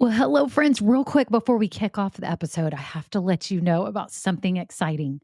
Well, hello, friends. Real quick before we kick off the episode, I have to let you know about something exciting.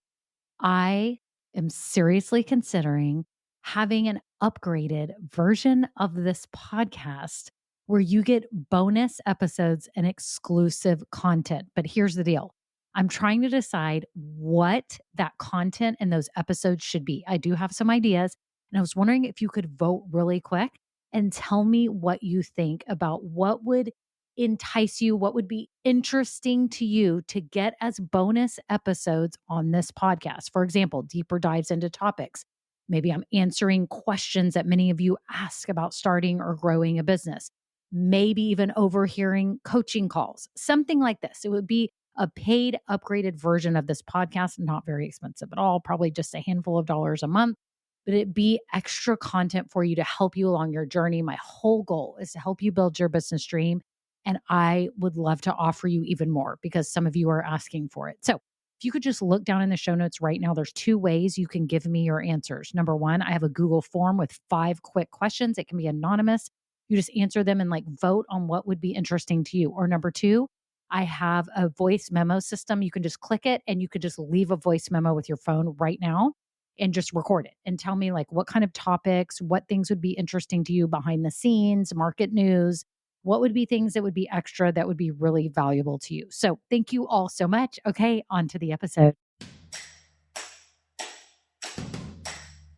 I am seriously considering having an upgraded version of this podcast where you get bonus episodes and exclusive content. But here's the deal, I'm trying to decide what that content and those episodes should be. I do have some ideas, and I was wondering if you could vote really quick and tell me what you think about what would entice you, what would be interesting to you to get as bonus episodes on this podcast. For example, deeper dives into topics. Maybe I'm answering questions that many of you ask about starting or growing a business. Maybe even overhearing coaching calls, something like this. It would be a paid, upgraded version of this podcast, not very expensive at all, probably just a handful of dollars a month, but it be extra content for you to help you along your journey. My whole goal is to help you build your business dream. And I would love to offer you even more because some of you are asking for it. So if you could just look down in the show notes right now, there's two ways you can give me your answers. Number one, I have a Google form with 5 quick questions. It can be anonymous. You just answer them and vote on what would be interesting to you. Or number two, I have a voice memo system. You can just click it and you could just leave a voice memo with your phone right now and just record it and tell me what kind of topics, what things would be interesting to you behind the scenes, market news, what would be things that would be extra that would be really valuable to you. So thank you all so much. Okay, on to the episode.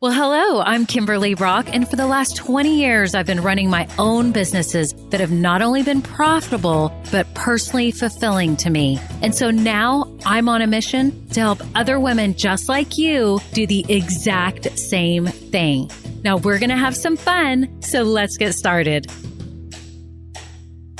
Well, hello, I'm Kimberly Brock, and for the last 20 years, I've been running my own businesses that have not only been profitable, but personally fulfilling to me. And so now I'm on a mission to help other women just like you do the exact same thing. Now we're going to have some fun, so let's get started.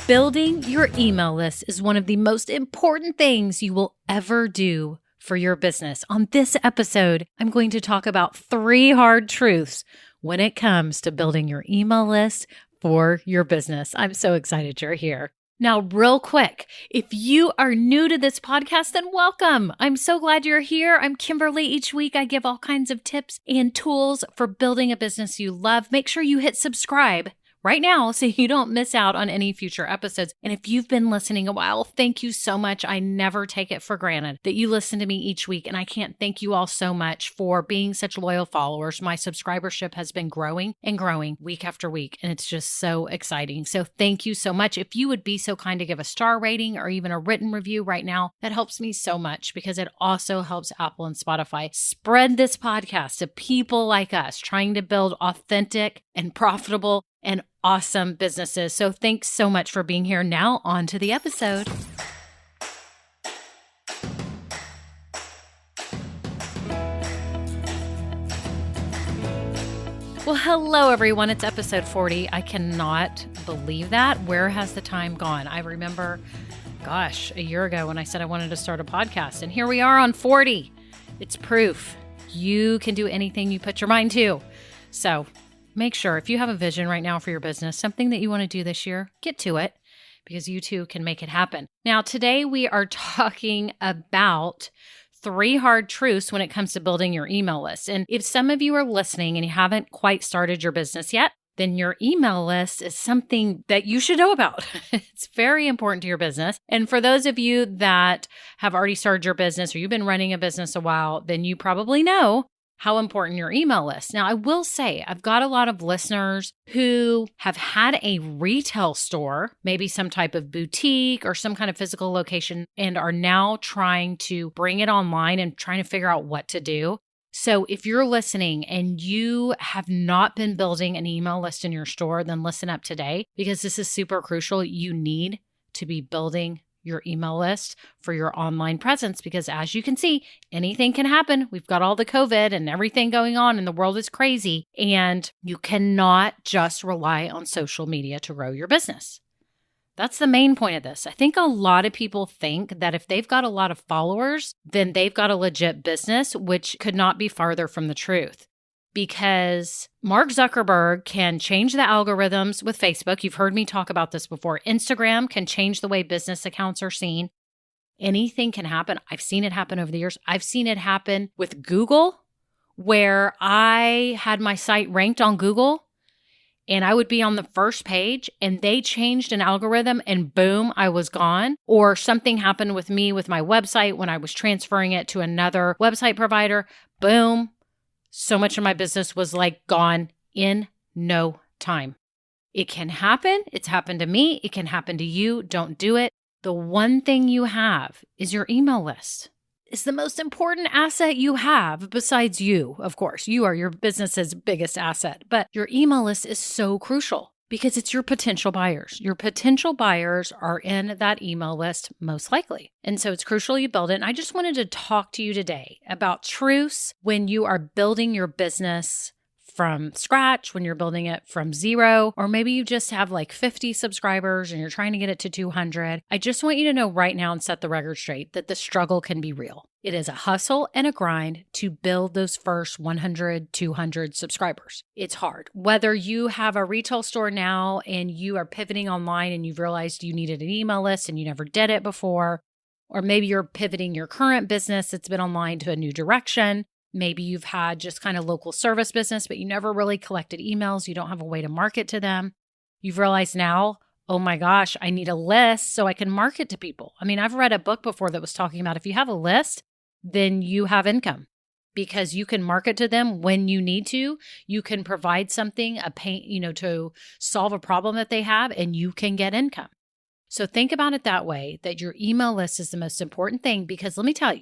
Building your email list is one of the most important things you will ever do for your business. On this episode, I'm going to talk about 3 hard truths when it comes to building your email list for your business. I'm so excited you're here. Now, real quick, if you are new to this podcast, then welcome. I'm so glad you're here. I'm Kimberly. Each week, I give all kinds of tips and tools for building a business you love. Make sure you hit subscribe right now so you don't miss out on any future episodes. And if you've been listening a while, thank you so much. I never take it for granted that you listen to me each week. And I can't thank you all so much for being such loyal followers. My subscribership has been growing and growing week after week. And it's just so exciting. So thank you so much. If you would be so kind to give a star rating or even a written review right now, that helps me so much because it also helps Apple and Spotify spread this podcast to people like us trying to build authentic and profitable and awesome businesses. So thanks so much for being here. Now on to the episode. Well, hello everyone. It's episode 40. I cannot believe that. Where has the time gone? I remember, a year ago when I said I wanted to start a podcast, and here we are on 40. It's proof you can do anything you put your mind to. So make sure if you have a vision right now for your business, something that you want to do this year, get to it because you too can make it happen. Now, today we are talking about 3 hard truths when it comes to building your email list. And if some of you are listening and you haven't quite started your business yet, then your email list is something that you should know about. It's very important to your business. And for those of you that have already started your business or you've been running a business a while, then you probably know how important your email list. Now, I will say I've got a lot of listeners who have had a retail store, maybe some type of boutique or some kind of physical location, and are now trying to bring it online and trying to figure out what to do. So if you're listening and you have not been building an email list in your store, then listen up today because this is super crucial. You need to be building your email list for your online presence because as you can see, anything can happen. We've got all the COVID and everything going on and the world is crazy, and you cannot just rely on social media to grow your business. That's the main point of this. I think a lot of people think that if they've got a lot of followers, then they've got a legit business, which could not be farther from the truth. Because Mark Zuckerberg can change the algorithms with Facebook. You've heard me talk about this before. Instagram can change the way business accounts are seen. Anything can happen. I've seen it happen over the years. I've seen it happen with Google, where I had my site ranked on Google, and I would be on the first page and they changed an algorithm and boom, I was gone. Or something happened with me with my website when I was transferring it to another website provider. Boom. So much of my business was like gone in no time. It can happen. It's happened to me. It can happen to you. Don't do it. The one thing you have is your email list. It's the most important asset you have besides you, of course. You are your business's biggest asset, but your email list is so crucial because it's your potential buyers. Your potential buyers are in that email list most likely. And so it's crucial you build it. And I just wanted to talk to you today about truths when you are building your business from scratch, when you're building it from zero, or maybe you just have like 50 subscribers and you're trying to get it to 200. I just want you to know right now and set the record straight that the struggle can be real. It is a hustle and a grind to build those first 100, 200 subscribers. It's hard. Whether you have a retail store now and you are pivoting online and you've realized you needed an email list and you never did it before, or maybe you're pivoting your current business that's been online to a new direction. Maybe you've had just kind of local service business, but you never really collected emails. You don't have a way to market to them. You've realized now, oh my gosh, I need a list so I can market to people. I mean, I've read a book before that was talking about if you have a list, then you have income because you can market to them when you need to. You can provide something, a pain, to solve a problem that they have, and you can get income. So think about it that way, that your email list is the most important thing, because let me tell you,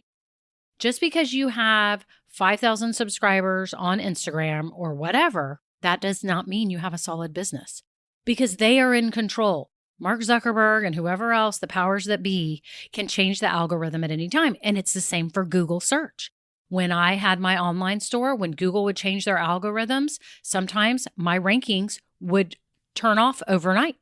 just because you have 5,000 subscribers on Instagram or whatever, that does not mean you have a solid business, because they are in control. Mark Zuckerberg and whoever else, the powers that be, can change the algorithm at any time. And it's the same for Google search. When I had my online store, when Google would change their algorithms, sometimes my rankings would turn off overnight.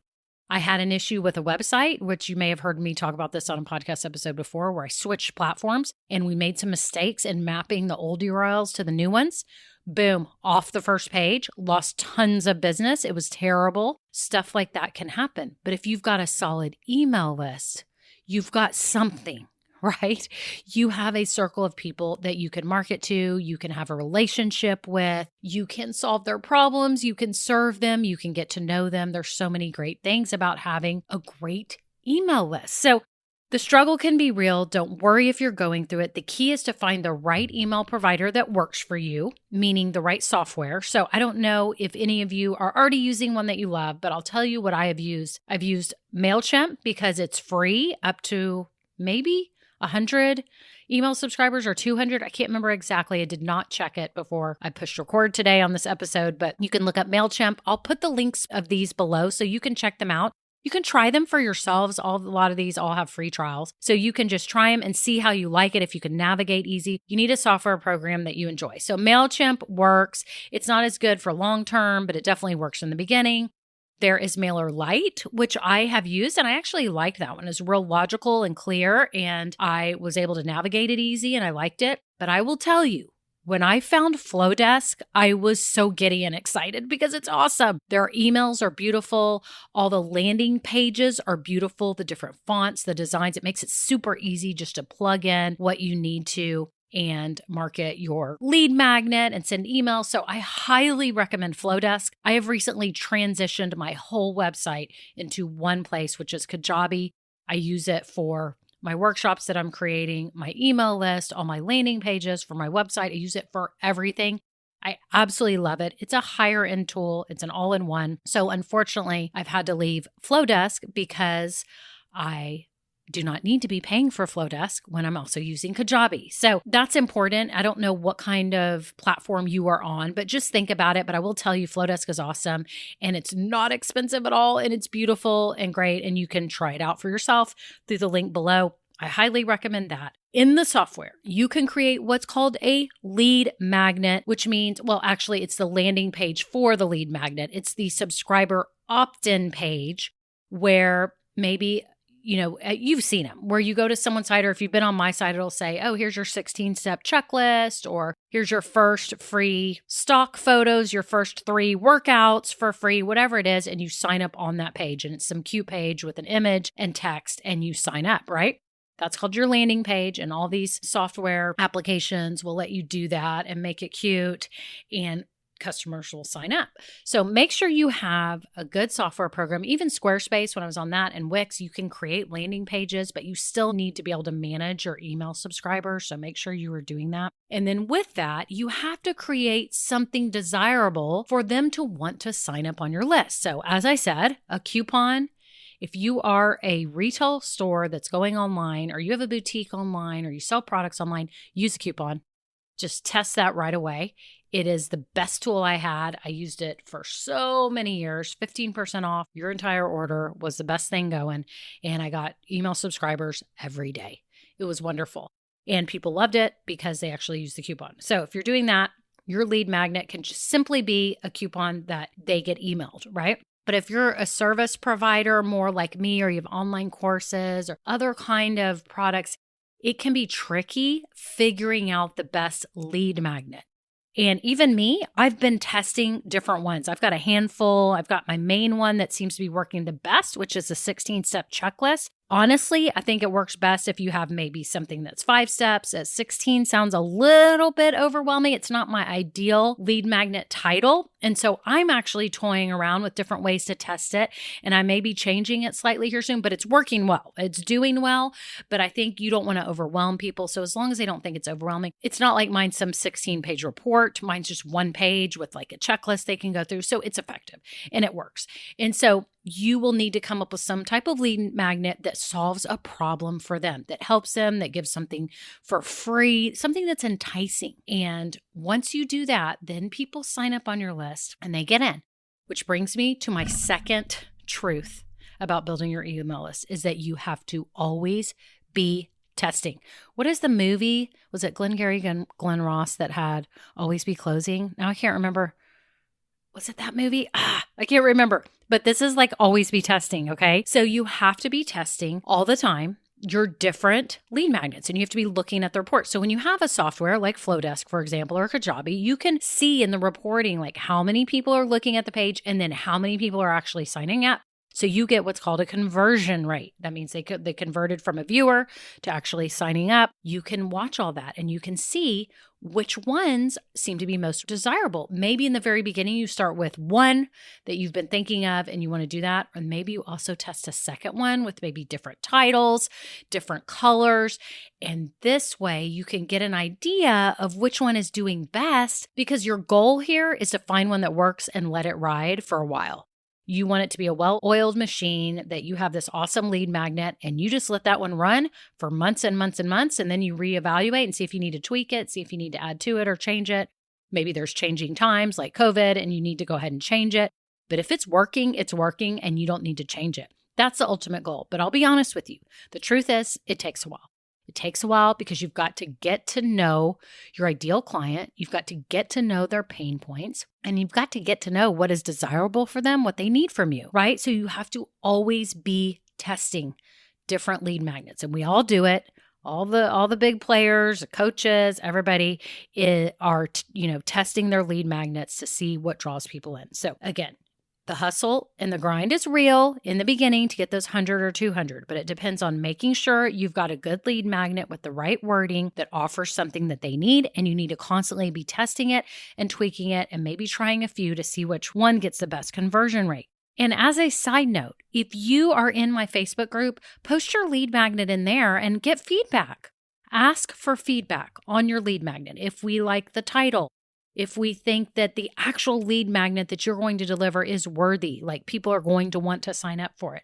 I had an issue with a website, which you may have heard me talk about this on a podcast episode before, where I switched platforms and we made some mistakes in mapping the old URLs to the new ones. Boom, off the first page, lost tons of business. It was terrible. Stuff like that can happen. But if you've got a solid email list, you've got something, right? You have a circle of people that you can market to, you can have a relationship with, you can solve their problems, you can serve them, you can get to know them. There's so many great things about having a great email list. So the struggle can be real. Don't worry if you're going through it. The key is to find the right email provider that works for you, meaning the right software. So I don't know if any of you are already using one that you love, but I'll tell you what I have used. I've used MailChimp because it's free up to maybe 100 email subscribers or 200. I can't remember exactly. I did not check it before I pushed record today on this episode, but you can look up MailChimp. I'll put the links of these below so you can check them out. You can try them for yourselves. A lot of these all have free trials. So you can just try them and see how you like it. If you can navigate easy, you need a software program that you enjoy. So MailChimp works. It's not as good for long term, but it definitely works in the beginning. There is MailerLite, which I have used, and I actually liked that one. It's real logical and clear, and I was able to navigate it easy, and I liked it. But I will tell you, when I found Flowdesk, I was so giddy and excited because it's awesome. Their emails are beautiful. All the landing pages are beautiful. The different fonts, the designs, it makes it super easy just to plug in what you need to and market your lead magnet and send emails. So I highly recommend Flowdesk. I have recently transitioned my whole website into one place, which is Kajabi. I use it for my workshops that I'm creating, my email list, all my landing pages for my website. I use it for everything. I absolutely love it. It's a higher end tool. It's an all-in-one. So unfortunately, I've had to leave Flowdesk because I do not need to be paying for Flowdesk when I'm also using Kajabi. So that's important. I don't know what kind of platform you are on, but just think about it. But I will tell you, Flowdesk is awesome and it's not expensive at all. And it's beautiful and great. And you can try it out for yourself through the link below. I highly recommend that. In the software, you can create what's called a lead magnet, which means, well, actually, it's the landing page for the lead magnet. It's the subscriber opt-in page where maybe you've seen them, where you go to someone's site, or if you've been on my site, it'll say, oh, here's your 16-step checklist, or here's your first free stock photos, your first 3 workouts for free, whatever it is. And you sign up on that page, and it's some cute page with an image and text, and you sign up, right? That's called your landing page. And all these software applications will let you do that and make it cute. And customers will sign up. So make sure you have a good software program. Even Squarespace, when I was on that, and Wix, you can create landing pages, but you still need to be able to manage your email subscribers. So make sure you are doing that. And then with that, you have to create something desirable for them to want to sign up on your list. So as I said, a coupon. If you are a retail store that's going online, or you have a boutique online, or you sell products online, use a coupon. Just test that right away. It is the best tool I had. I used it for so many years. 15% off your entire order was the best thing going. And I got email subscribers every day. It was wonderful. And people loved it because they actually used the coupon. So if you're doing that, your lead magnet can just simply be a coupon that they get emailed, right? But if you're a service provider, more like me, or you have online courses or other kind of products, it can be tricky figuring out the best lead magnet. And even me, I've been testing different ones. I've got a handful. I've got my main one that seems to be working the best, which is a 16-step checklist. Honestly, I think it works best if you have maybe something that's 5 steps. 16 sounds a little bit overwhelming. It's not my ideal lead magnet title. And so I'm actually toying around with different ways to test it. And I may be changing it slightly here soon, but it's working well. It's doing well. But I think you don't want to overwhelm people. So as long as they don't think it's overwhelming, it's not like mine's some 16-page report. Mine's just 1 page with like a checklist they can go through. So it's effective and it works. And so you will need to come up with some type of lead magnet that solves a problem for them, that helps them, that gives something for free, something that's enticing. And once you do that, then people sign up on your list and they get in, which brings me to my second truth about building your email list is that you have to always be testing. What is the movie? Was it Glengarry Glen Ross that had Always Be Closing? Now I can't remember. Was it that movie? I can't remember. But this is like always be testing, okay? So you have to be testing all the time your different lead magnets, and you have to be looking at the report. So when you have a software like Flowdesk, for example, or Kajabi, you can see in the reporting like how many people are looking at the page and then how many people are actually signing up. So you get what's called a conversion rate. That means they converted from a viewer to actually signing up. You can watch all that and you can see which ones seem to be most desirable. Maybe in the very beginning, you start with one that you've been thinking of and you want to do that. Or maybe you also test a second one with maybe different titles, different colors. And this way you can get an idea of which one is doing best, because your goal here is to find one that works and let it ride for a while. You want it to be a well-oiled machine, that you have this awesome lead magnet and you just let that one run for months and months and months. And then you reevaluate and see if you need to tweak it, see if you need to add to it or change it. Maybe there's changing times like COVID and you need to go ahead and change it. But if it's working and you don't need to change it. That's the ultimate goal. But I'll be honest with you. The truth is it takes a while. It takes a while because you've got to get to know your ideal client. You've got to get to know their pain points, and you've got to get to know what is desirable for them, what they need from you, right? So you have to always be testing different lead magnets, and we all do it. All the big players, coaches, everybody are testing their lead magnets to see what draws people in. So again, the hustle and the grind is real in the beginning to get those 100 or 200, but it depends on making sure you've got a good lead magnet with the right wording that offers something that they need, and you need to constantly be testing it and tweaking it and maybe trying a few to see which one gets the best conversion rate. And as a side note, if you are in my Facebook group, post your lead magnet in there and get feedback. Ask for feedback on your lead magnet. If we like the title, if we think that the actual lead magnet that you're going to deliver is worthy, like people are going to want to sign up for it.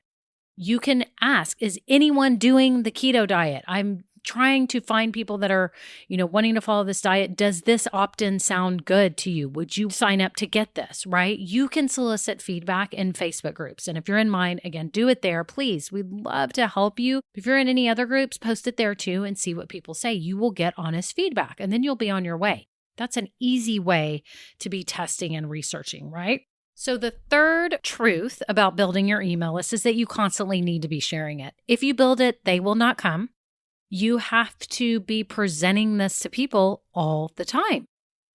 You can ask, is anyone doing the keto diet? I'm trying to find people that are, wanting to follow this diet. Does this opt-in sound good to you? Would you sign up to get this, right? You can solicit feedback in Facebook groups. And if you're in mine, again, do it there, please. We'd love to help you. If you're in any other groups, post it there too and see what people say. You will get honest feedback and then you'll be on your way. That's an easy way to be testing and researching, right? So the third truth about building your email list is that you constantly need to be sharing it. If you build it, they will not come. You have to be presenting this to people all the time.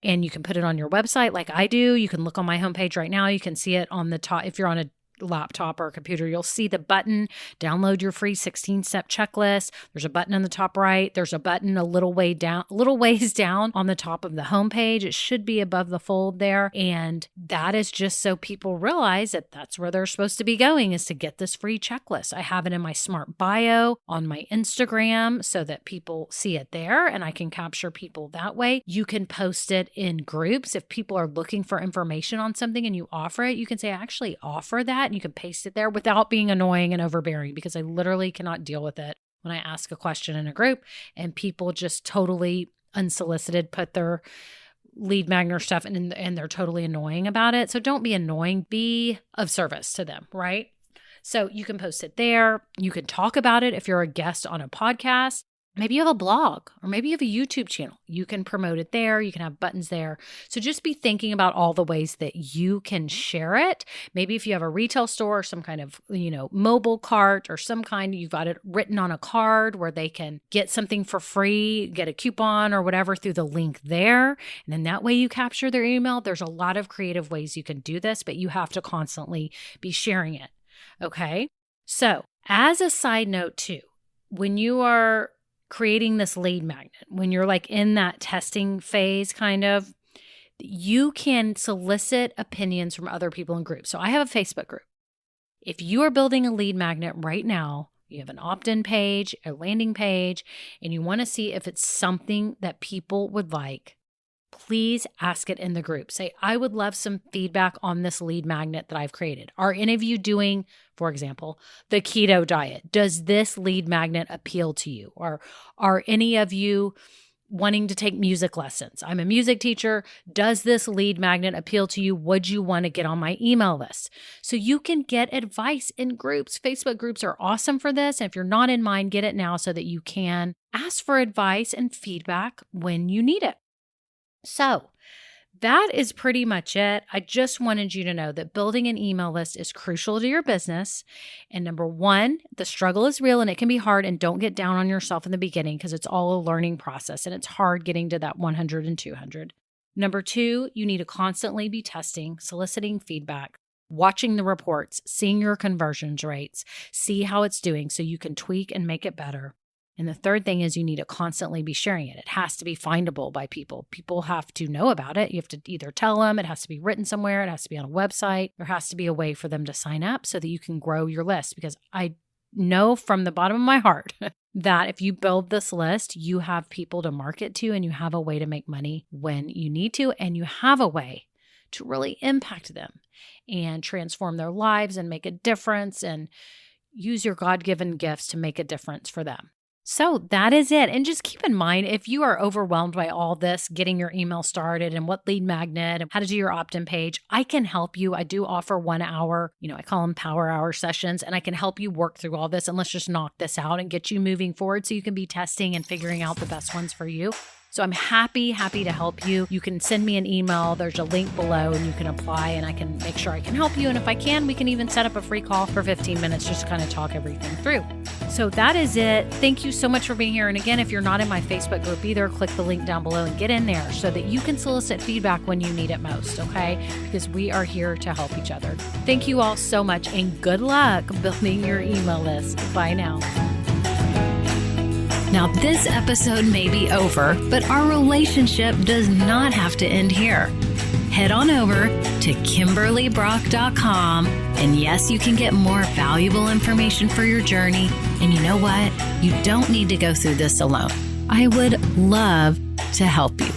And you can put it on your website like I do. You can look on my homepage right now. You can see it on the top. If you're on a laptop or computer, you'll see the button, download your free 16-step checklist. There's a button on the top right. There's a button a little ways down on the top of the homepage. It should be above the fold there. And that is just so people realize that that's where they're supposed to be going, is to get this free checklist. I have it in my smart bio on my Instagram so that people see it there and I can capture people that way. You can post it in groups. If people are looking for information on something and you offer it, you can say, I actually offer that. And you can paste it there without being annoying and overbearing, because I literally cannot deal with it when I ask a question in a group and people just totally unsolicited put their lead magnet stuff and they're totally annoying about it. So don't be annoying, be of service to them, right? So you can post it there. You can talk about it if you're a guest on a podcast. Maybe you have a blog or maybe you have a YouTube channel. You can promote it there. You can have buttons there. So just be thinking about all the ways that you can share it. Maybe if you have a retail store or some kind of, mobile cart or some kind, you've got it written on a card where they can get something for free, get a coupon or whatever through the link there. And then that way you capture their email. There's a lot of creative ways you can do this, but you have to constantly be sharing it. Okay. So as a side note too, when you are creating this lead magnet, when you're like in that testing phase kind of, you can solicit opinions from other people in groups. So I have a Facebook group. If you are building a lead magnet right now, you have an opt-in page, a landing page, and you want to see if it's something that people would like, please ask it in the group. Say, I would love some feedback on this lead magnet that I've created. Are any of you doing, for example, the keto diet? Does this lead magnet appeal to you? Or are any of you wanting to take music lessons? I'm a music teacher. Does this lead magnet appeal to you? Would you want to get on my email list? So you can get advice in groups. Facebook groups are awesome for this. And if you're not in mine, get it now so that you can ask for advice and feedback when you need it. So that is pretty much it. I just wanted you to know that building an email list is crucial to your business. And number one, the struggle is real and it can be hard, and don't get down on yourself in the beginning because it's all a learning process and it's hard getting to that 100 and 200. Number two, you need to constantly be testing, soliciting feedback, watching the reports, seeing your conversions rates, see how it's doing so you can tweak and make it better. And the third thing is you need to constantly be sharing it. It has to be findable by people. People have to know about it. You have to either tell them, it has to be written somewhere, it has to be on a website. There has to be a way for them to sign up so that you can grow your list. Because I know from the bottom of my heart that if you build this list, you have people to market to and you have a way to make money when you need to, and you have a way to really impact them and transform their lives and make a difference and use your God-given gifts to make a difference for them. So that is it. And just keep in mind, if you are overwhelmed by all this, getting your email started and what lead magnet and how to do your opt-in page, I can help you. I do offer 1 hour, I call them power hour sessions, and I can help you work through all this, and let's just knock this out and get you moving forward so you can be testing and figuring out the best ones for you. So I'm happy to help you. You can send me an email. There's a link below and you can apply and I can make sure I can help you. And if I can, we can even set up a free call for 15 minutes just to kind of talk everything through. So that is it. Thank you so much for being here. And again, if you're not in my Facebook group either, click the link down below and get in there so that you can solicit feedback when you need it most, okay? Because we are here to help each other. Thank you all so much and good luck building your email list. Bye now. Now, this episode may be over, but our relationship does not have to end here. Head on over to KimberlyBrock.com, and yes, you can get more valuable information for your journey. And you know what? You don't need to go through this alone. I would love to help you.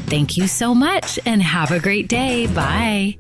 Thank you so much, and have a great day. Bye.